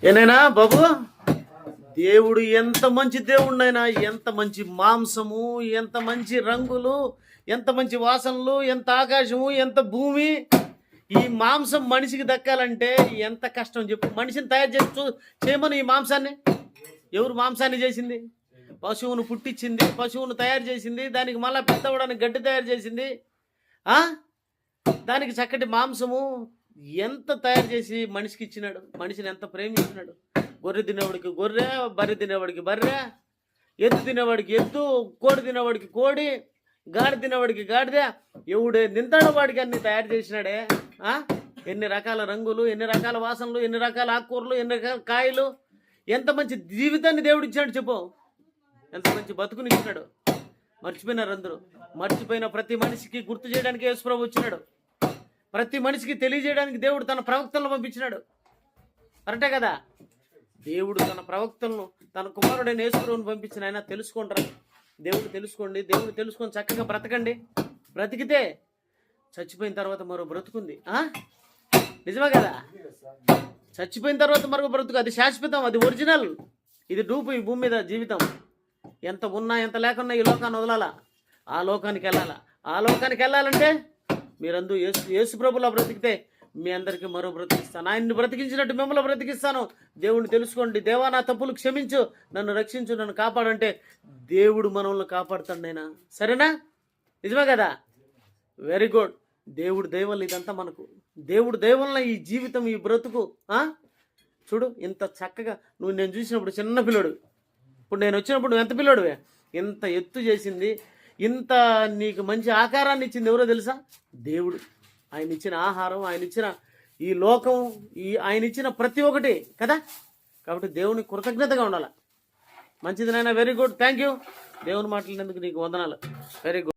ఏనైనా బాబు, దేవుడు ఎంత మంచి దేవుడినైనా, ఎంత మంచి మాంసము, ఎంత మంచి రంగులు, ఎంత మంచి వాసనలు, ఎంత ఆకాశము, ఎంత భూమి. ఈ మాంసం మనిషికి దక్కాలంటే ఎంత కష్టం చెప్పు. మనిషిని తయారు చేసి చేయమని ఈ మాంసాన్ని ఎవరు మాంసాన్ని చేసింది? పశువును పుట్టించింది, పశువును తయారు చేసింది, దానికి మళ్ళా పెద్దవడానికి గడ్డి తయారు చేసింది, దానికి చక్కటి మాంసము ఎంత తయారు చేసి మనిషికి ఇచ్చినాడు. మనిషిని ఎంత ప్రేమించినాడు. గొర్రె తినేవాడికి గొర్రె, బర్రె తినేవాడికి బర్రె, ఎద్దు తినేవాడికి ఎద్దు, కోడి తినేవాడికి కోడి, గాడి తినేవాడికి గాడిద. ఎవడే నింతాడు వాడికి అన్ని తయారు చేసినాడే. ఎన్ని రకాల రంగులు, ఎన్ని రకాల వాసనలు, ఎన్ని రకాల ఆకుకూరలు, ఎన్ని రకాల కాయలు. ఎంత మంచి జీవితాన్ని దేవుడు ఇచ్చాడు చెప్పు. ఎంత మంచి బతుకుని ఇచ్చినాడు. మర్చిపోయినారు అందరూ. మర్చిపోయిన ప్రతి మనిషికి గుర్తు చేయడానికి యేసుప్రభు వచ్చినాడు. ప్రతి మనిషికి తెలియజేయడానికి దేవుడు తన ప్రవక్తలను పంపించినాడు. కరెక్టే కదా? దేవుడు తన ప్రవక్తలను, తన కుమారుడైన యేసుప్రభుని పంపించిన ఆయన. తెలుసుకుంటారా? దేవుడు తెలుసుకోండి. దేవుడు తెలుసుకొని చక్కగా బ్రతకండి. బ్రతికితే చచ్చిపోయిన తర్వాత మరో బ్రతుకుంది. నిజమే కదా? చచ్చిపోయిన తర్వాత మరో బ్రతుకు. అది శాశ్వతం, అది ఒరిజినల్. ఇది డూపు ఈ భూమి మీద జీవితం. ఎంత ఉన్నా ఎంత లేకున్నా ఈ లోకాన్ని వదలాలా, ఆ లోకానికి వెళ్ళాలా. ఆ లోకానికి వెళ్ళాలంటే మీరందరూ యేసు ప్రభులా బ్రతికితే మీ అందరికీ మరో బ్రతికిస్తాను. ఆయన్ని బ్రతికించినట్టు మిమ్మల్ని బ్రతికిస్తాను. దేవుడిని తెలుసుకోండి. దేవా, నా తప్పులు క్షమించు, నన్ను రక్షించు, నన్ను కాపాడంటే దేవుడు మనల్ని కాపాడుతాడు నైనా. సరేనా? నిజమే కదా? Very good. దేవుడు దయవల్ల ఇదంతా మనకు. దేవుడు దయవల్ల ఈ జీవితం, ఈ బ్రతుకు. చూడు ఇంత చక్కగా నేను చూసినప్పుడు చిన్న పిల్లోడు. ఇప్పుడు నేను వచ్చినప్పుడు నువ్వు ఎంత పిల్లోడువే. ఇంత ఎత్తు చేసింది, ఇంత నీకు మంచి ఆకారాన్ని ఇచ్చింది ఎవరో తెలుసా? దేవుడు. ఆయన ఇచ్చిన ఆహారం, ఆయన ఇచ్చిన ఈ లోకం, ఆయన ఇచ్చిన ప్రతి ఒక్కటి కదా. కాబట్టి దేవునికి కృతజ్ఞతగా ఉండాలి. మంచిది నాయన. Very good. Thank you. దేవుని మాట్లాడినందుకు నీకు వందనాలు. Very good.